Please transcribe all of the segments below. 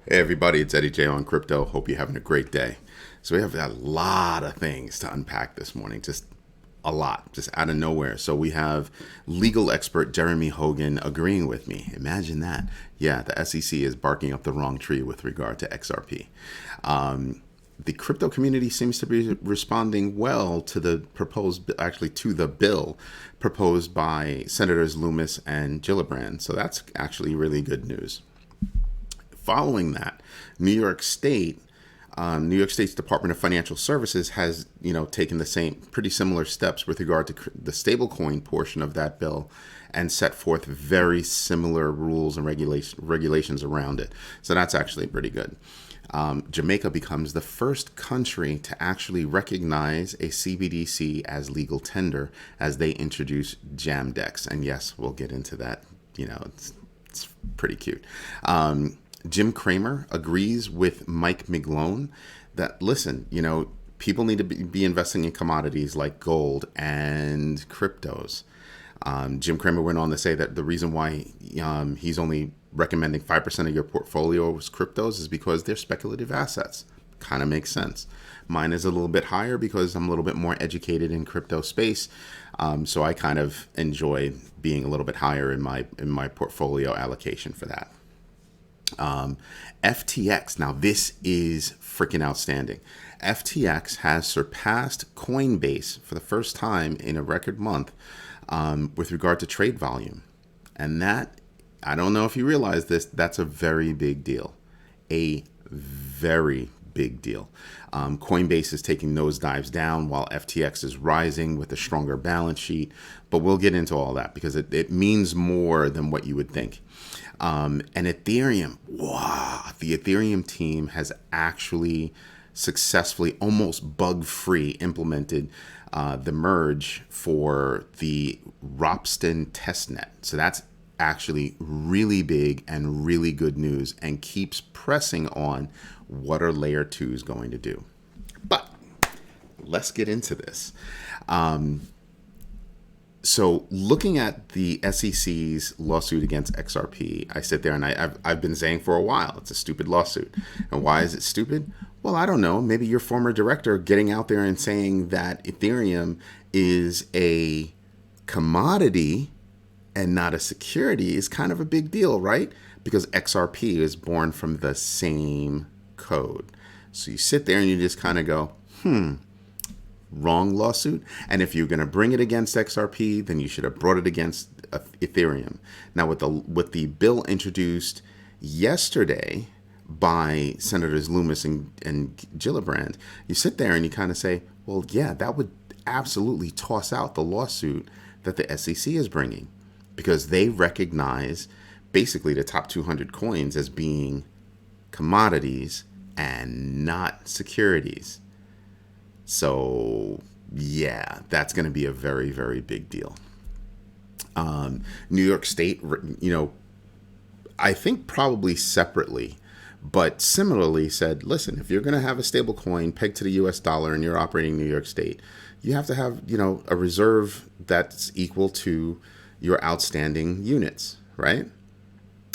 Hey everybody, it's Eddie J on Crypto. Hope you're having a great day. So we have a lot of things to unpack this morning, just a lot, just out of nowhere. So we have legal expert Jeremy Hogan agreeing with me. Imagine that. Yeah, the SEC is barking up the wrong tree with regard to XRP. The crypto community seems to be responding well to the to the bill proposed by Senators Lummis and Gillibrand. So that's actually really good news. Following that, New York State's Department of Financial Services has, taken the same pretty similar steps with regard to the stablecoin portion of that bill and set forth very similar rules and regulations around it. So that's actually pretty good. Jamaica becomes the first country to actually recognize a CBDC as legal tender as they introduce Jam-Dex. And yes, we'll get into that. It's pretty cute. Jim Cramer agrees with Mike Miglone that, listen, people need to be investing in commodities like gold and cryptos. Jim Cramer went on to say that the reason why he's only recommending 5% of your portfolio as cryptos is because they're speculative assets. Kind of makes sense. Mine is a little bit higher because I'm a little bit more educated in crypto space. So I kind of enjoy being a little bit higher in my portfolio allocation for that. FTX. Now, this is freaking outstanding. FTX has surpassed Coinbase for the first time in a record month with regard to trade volume. And that, I don't know if you realize this, that's a very big deal. A very big deal. Coinbase is taking nosedives down while FTX is rising with a stronger balance sheet. But we'll get into all that because it means more than what you would think. And Ethereum, wow, the Ethereum team has actually successfully, almost bug-free, implemented the merge for the Ropsten Testnet. So that's actually really big and really good news and keeps pressing on what are layer 2s going to do. But let's get into this. So looking at the SEC's lawsuit against XRP, I sit there and I've been saying for a while, it's a stupid lawsuit. And why is it stupid? Well, I don't know. Maybe your former director getting out there and saying that Ethereum is a commodity and not a security is kind of a big deal, right? Because XRP is born from the same code. So you sit there and you just kind of go, wrong lawsuit. And if you're going to bring it against XRP, then you should have brought it against Ethereum. Now, with the bill introduced yesterday by Senators Lummis and Gillibrand, you sit there and you kind of say, well, yeah, that would absolutely toss out the lawsuit that the SEC is bringing because they recognize basically the top 200 coins as being commodities and not securities. So, yeah, that's going to be a very, very big deal. New York State, I think probably separately, but similarly said, listen, if you're going to have a stable coin pegged to the US dollar and you're operating New York State, you have to have, a reserve that's equal to your outstanding units, right?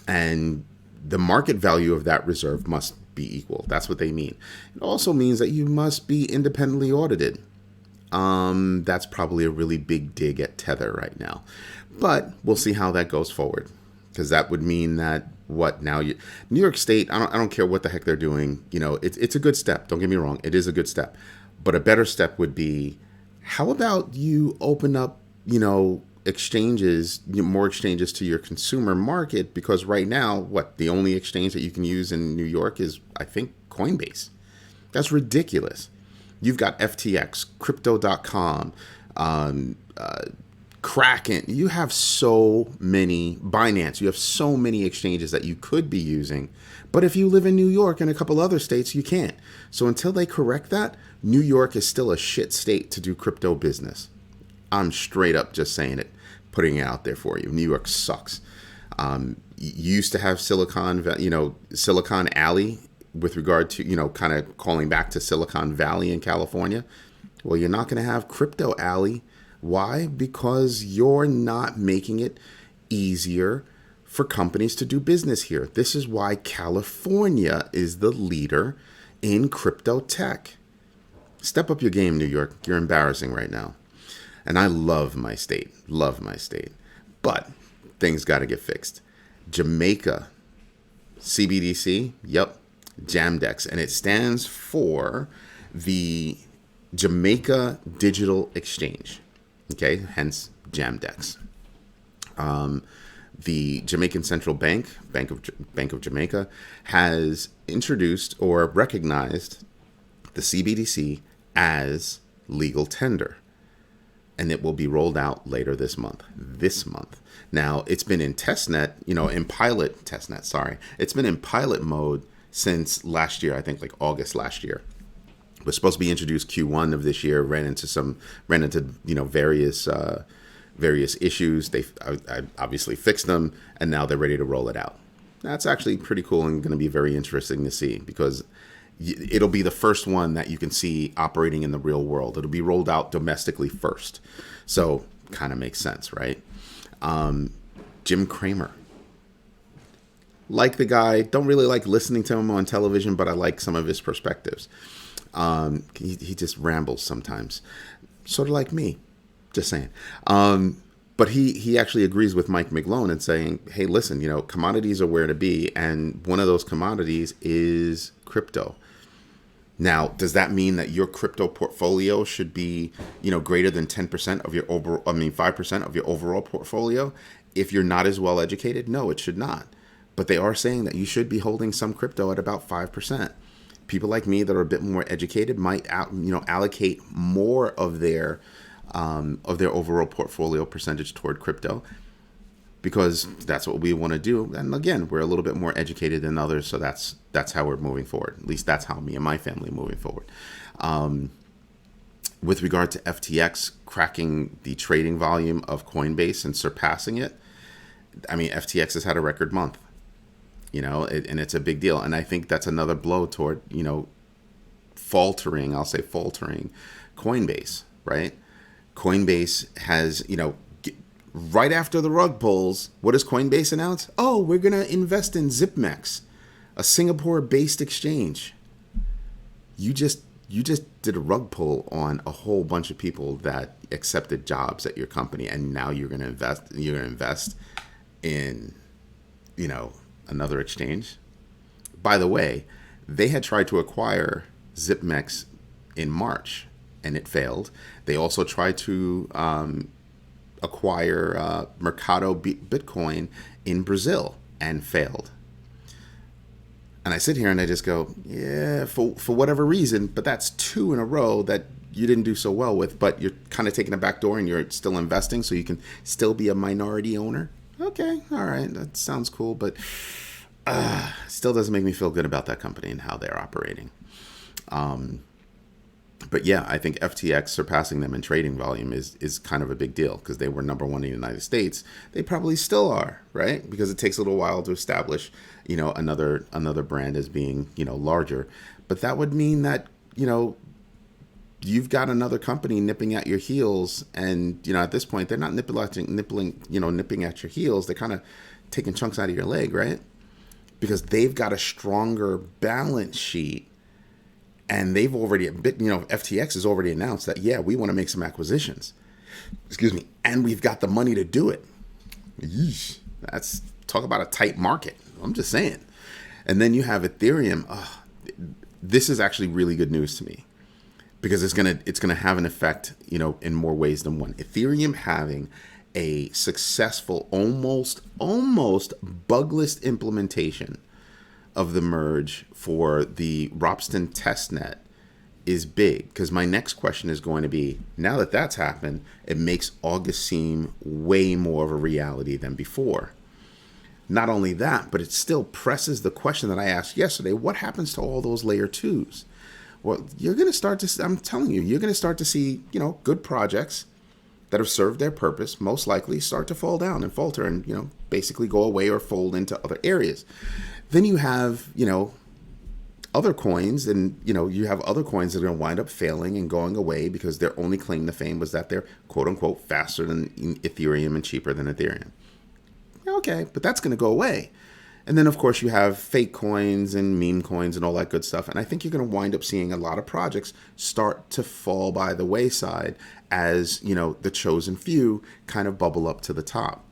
And the market value of that reserve must be equal. That's what they mean. It also means that you must be independently audited. That's probably a really big dig at Tether right now, but we'll see how that goes forward because that would mean that New York State, I don't care what the heck they're doing. It's a good step. Don't get me wrong. It is a good step, but a better step would be, how about you open up, exchanges, more exchanges to your consumer market, because right now, the only exchange that you can use in New York is, I think, Coinbase. That's ridiculous. You've got FTX, Crypto.com, Kraken. You have so many, Binance. You have so many exchanges that you could be using. But if you live in New York and a couple other states, you can't. So until they correct that, New York is still a shit state to do crypto business. I'm straight up just saying it, putting it out there for you. New York sucks. You used to have Silicon Alley with regard to, kind of calling back to Silicon Valley in California. Well, you're not going to have Crypto Alley. Why? Because you're not making it easier for companies to do business here. This is why California is the leader in crypto tech. Step up your game, New York. You're embarrassing right now. And I love my state. But things got to get fixed. Jamaica, CBDC, yep, Jam-Dex. And it stands for the Jamaica Digital Exchange. Okay, hence Jam-Dex. The Jamaican Central Bank, Bank of Jamaica, has introduced or recognized the CBDC as legal tender. And it will be rolled out later this month. Now, it's been in testnet, It's been in pilot mode since last year, I think like August last year. It was supposed to be introduced Q1 of this year, ran into various issues. I obviously fixed them, and now they're ready to roll it out. That's actually pretty cool and going to be very interesting to see, because it'll be the first one that you can see operating in the real world. It'll be rolled out domestically first. So kind of makes sense, right? Jim Cramer. Like the guy, don't really like listening to him on television, but I like some of his perspectives. He just rambles sometimes. Sort of like me, just saying. But he actually agrees with Mike Miglone and saying, hey, listen, commodities are where to be. And one of those commodities is crypto. Now, does that mean that your crypto portfolio should be, greater than 10% of your 5% of your overall portfolio? If you're not as well educated, no, it should not. But they are saying that you should be holding some crypto at about 5%. People like me that are a bit more educated might allocate more of their overall portfolio percentage toward crypto, because that's what we want to do. And again, we're a little bit more educated than others, so that's how we're moving forward. At least that's how me and my family are moving forward. With regard to FTX cracking the trading volume of Coinbase and surpassing it, FTX has had a record month, and it's a big deal. And I think that's another blow toward, faltering Coinbase, right? Coinbase has, right after the rug pulls, what does Coinbase announce? Oh, we're going to invest in ZipMex, a Singapore-based exchange. You just did a rug pull on a whole bunch of people that accepted jobs at your company, and now you're going to invest in, another exchange. By the way, they had tried to acquire ZipMex in March, and it failed. They also tried to acquire Mercado Bitcoin in Brazil and failed. And I sit here and I just go, yeah, for whatever reason, but that's 2 in a row that you didn't do so well with, but you're kind of taking a back door and you're still investing, so you can still be a minority owner. Okay, all right, that sounds cool, but still doesn't make me feel good about that company and how they're operating. But yeah, I think FTX surpassing them in trading volume is kind of a big deal, because they were number one in the United States. They probably still are, right? Because it takes a little while to establish, another brand as being, larger. But that would mean that, you've got another company nipping at your heels, and at this point they're not nipping at your heels. They're kind of taking chunks out of your leg, right? Because they've got a stronger balance sheet. And they've already, FTX has already announced that, yeah, we want to make some acquisitions. And we've got the money to do it. Yeesh. That's, talk about a tight market. I'm just saying. And then you have Ethereum. This is actually really good news to me, because it's gonna have an effect, in more ways than one. Ethereum having a successful, almost bugless implementation of the merge for the Ropsten Testnet is big, because my next question is going to be, now that that's happened, it makes August seem way more of a reality than before. Not only that, but it still presses the question that I asked yesterday: what happens to all those layer 2s? Well, you're going to start to, I'm telling you, you're going to start to see, good projects that have served their purpose most likely start to fall down and falter and, basically go away or fold into other areas. Then you have, other coins, and, you have other coins that are going to wind up failing and going away because their only claim to fame was that they're, quote unquote, faster than Ethereum and cheaper than Ethereum. okay, but that's going to go away. And then, of course, you have fake coins and meme coins and all that good stuff. And I think you're going to wind up seeing a lot of projects start to fall by the wayside as, the chosen few kind of bubble up to the top.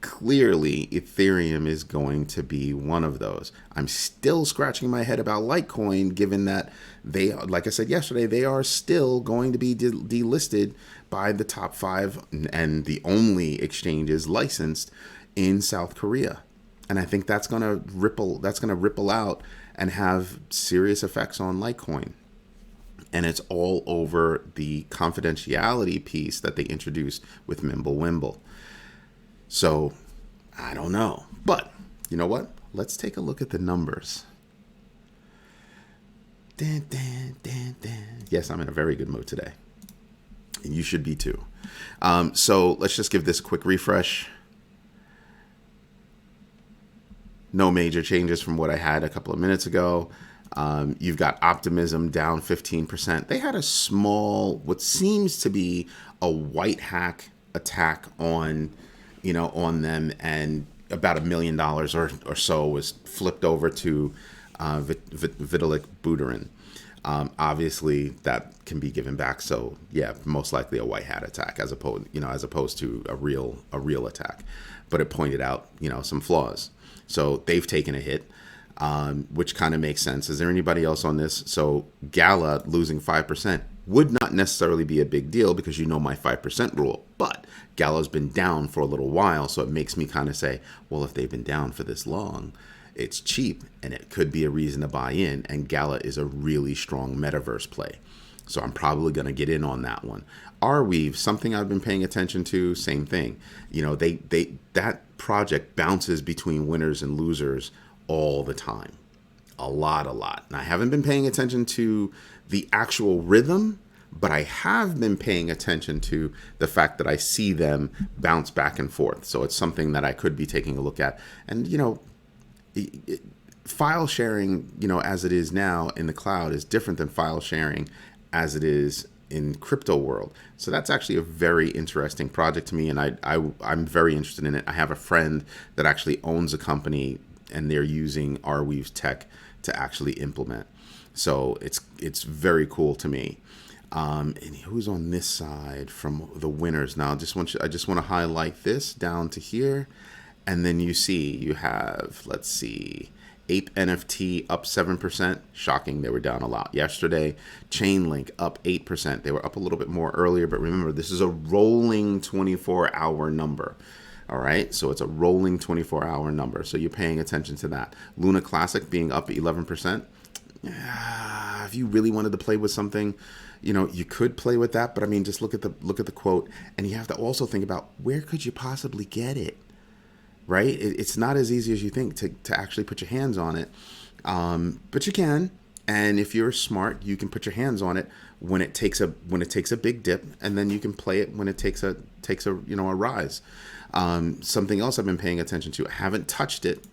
Clearly, Ethereum is going to be one of those. I'm still scratching my head about Litecoin, given that they, like I said yesterday, they are still going to be delisted by the top 5 and the only exchanges licensed in South Korea. And I think that's going to ripple out and have serious effects on Litecoin. And it's all over the confidentiality piece that they introduced with Mimblewimble. So, I don't know. But, you know what? Let's take a look at the numbers. Yes, I'm in a very good mood today. And you should be too. So, let's just give this a quick refresh. No major changes from what I had a couple of minutes ago. You've got Optimism down 15%. They had a small, what seems to be a white hack attack on them, and about $1 million or so was flipped over to Vitalik Buterin. Obviously, that can be given back. So yeah, most likely a white hat attack as opposed to a real attack. But it pointed out some flaws. So they've taken a hit, which kind of makes sense. Is there anybody else on this? So Gala losing 5% would not necessarily be a big deal because my 5% rule. But Gala's been down for a little while, so it makes me kind of say, well, if they've been down for this long, it's cheap and it could be a reason to buy in. And Gala is a really strong metaverse play. So I'm probably going to get in on that one. Arweave, something I've been paying attention to, same thing. That project bounces between winners and losers all the time. A lot. And I haven't been paying attention to the actual rhythm, but I have been paying attention to the fact that I see them bounce back and forth. So it's something that I could be taking a look at. And, file sharing, as it is now in the cloud is different than file sharing as it is in crypto world. So that's actually a very interesting project to me, and I'm very interested in it. I have a friend that actually owns a company, and they're using Arweave's tech to actually implement. So it's very cool to me. And who's on this side from the winners now? I just want to highlight this down to here, and then you have, let's see, Ape NFT up 7%. Shocking, they were down a lot yesterday. Chainlink up 8%. They were up a little bit more earlier, but remember, this is a rolling 24-hour number. All right, so it's a rolling 24-hour number. So you're paying attention to that. Luna Classic being up 11%. If you really wanted to play with something, you could play with that. But I mean, just look at the quote, and you have to also think about where could you possibly get it. Right? It's not as easy as you think to actually put your hands on it. But you can. And if you're smart, you can put your hands on it when it takes a big dip, and then you can play it when it takes a rise. Something else I've been paying attention to. I haven't touched it,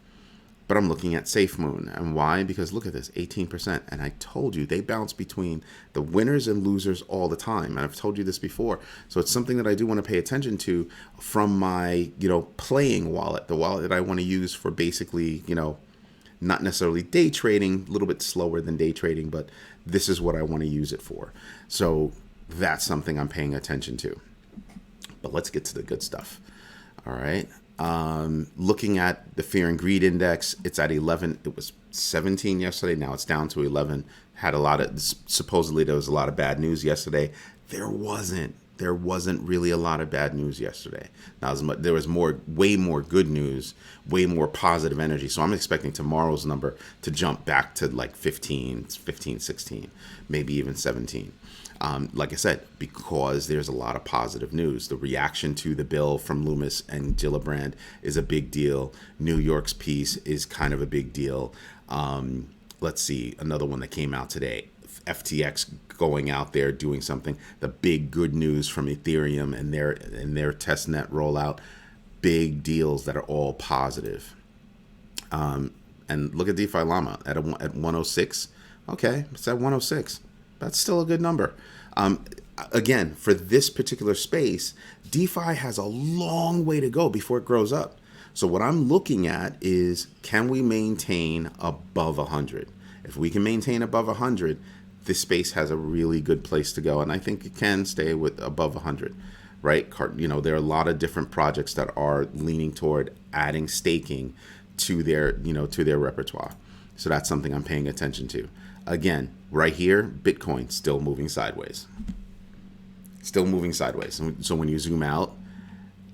but I'm looking at SafeMoon. And why? Because look at this, 18%. And I told you, they bounce between the winners and losers all the time. And I've told you this before. So it's something that I do want to pay attention to from my, playing wallet, the wallet that I want to use for basically, not necessarily day trading, a little bit slower than day trading, but this is what I want to use it for. So that's something I'm paying attention to. But let's get to the good stuff. All right. Looking at the Fear and Greed Index, it's at 11. It was 17 yesterday. Now it's down to 11. Supposedly there was a lot of bad news yesterday. There wasn't really a lot of bad news yesterday. Now, there was way more good news, way more positive energy. So I'm expecting tomorrow's number to jump back to like 15, 16, maybe even 17. Like I said, because there's a lot of positive news. The reaction to the bill from Lummis and Gillibrand is a big deal. New York's piece is kind of a big deal. Let's see, another one that came out today. FTX going out there doing something. The big good news from Ethereum and their testnet rollout. Big deals that are all positive. And look at DeFi Llama at 106. Okay, it's at 106. That's still a good number. Again, for this particular space, DeFi has a long way to go before it grows up. So what I'm looking at is, can we maintain above 100? If we can maintain above 100, this space has a really good place to go, and I think it can stay with above 100, right? There are a lot of different projects that are leaning toward adding staking to their repertoire. So that's something I'm paying attention to. Again, right here, Bitcoin still moving sideways. Still moving sideways. So when you zoom out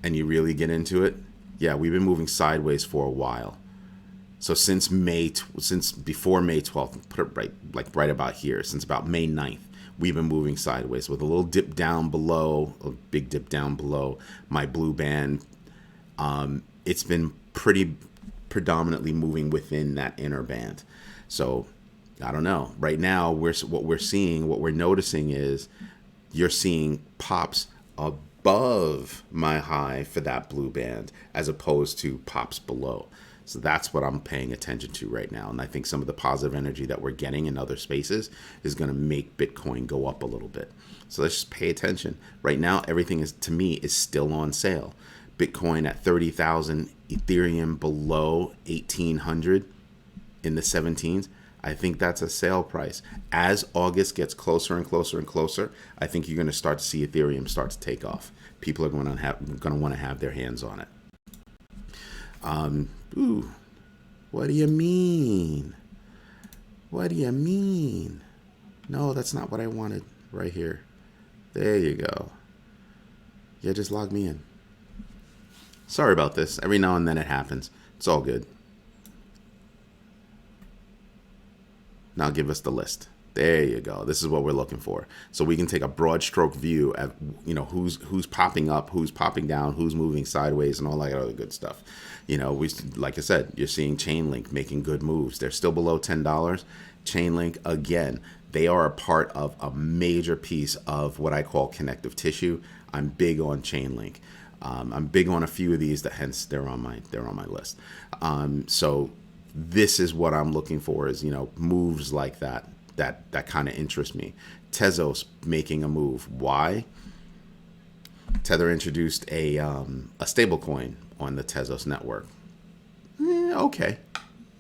and you really get into it, yeah, we've been moving sideways for a while. So since before May 12th, put it right about here, since about May 9th, we've been moving sideways with a little dip down below, a big dip down below my blue band. It's been predominantly moving within that inner band. So I don't know. Right now, what we're noticing is you're seeing pops above my high for that blue band as opposed to pops below. So that's what I'm paying attention to right now. And I think some of the positive energy that we're getting in other spaces is going to make Bitcoin go up a little bit. So let's just pay attention. Right now, everything to me is still on sale. Bitcoin at 30,000, Ethereum below 1,800 in the 17s. I think that's a sale price. As August gets closer and closer and closer, I think you're going to start to see Ethereum start to take off. People are going to want to have their hands on it. What do you mean? What do you mean? No, that's not what I wanted right here. There you go. Yeah, just log me in. Sorry about this. Every now and then it happens. It's all good. Now give us the list. There you go. This is what we're looking for. So we can take a broad stroke view of, who's popping up, who's popping down, who's moving sideways, and all that other good stuff. Like I said, you're seeing Chainlink making good moves. They're still below $10. Chainlink, again, they are a part of a major piece of what I call connective tissue. I'm big on Chainlink. I'm big on a few of these, hence they're on my list. So this is what I'm looking for, is moves like that kind of interest me. Tezos making a move. Why? Tether introduced a stablecoin on the Tezos network. Okay.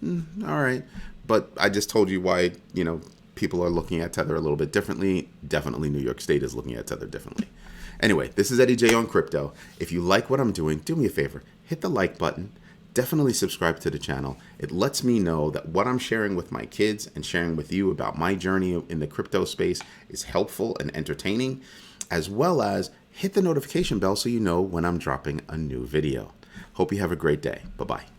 All right. But I just told you why, people are looking at Tether a little bit differently. Definitely New York State is looking at Tether differently. Anyway, this is Eddie J on Crypto. If you like what I'm doing, do me a favor. Hit the like button. Definitely subscribe to the channel. It lets me know that what I'm sharing with my kids and sharing with you about my journey in the crypto space is helpful and entertaining, as well as hit the notification bell so you know when I'm dropping a new video. Hope you have a great day. Bye-bye.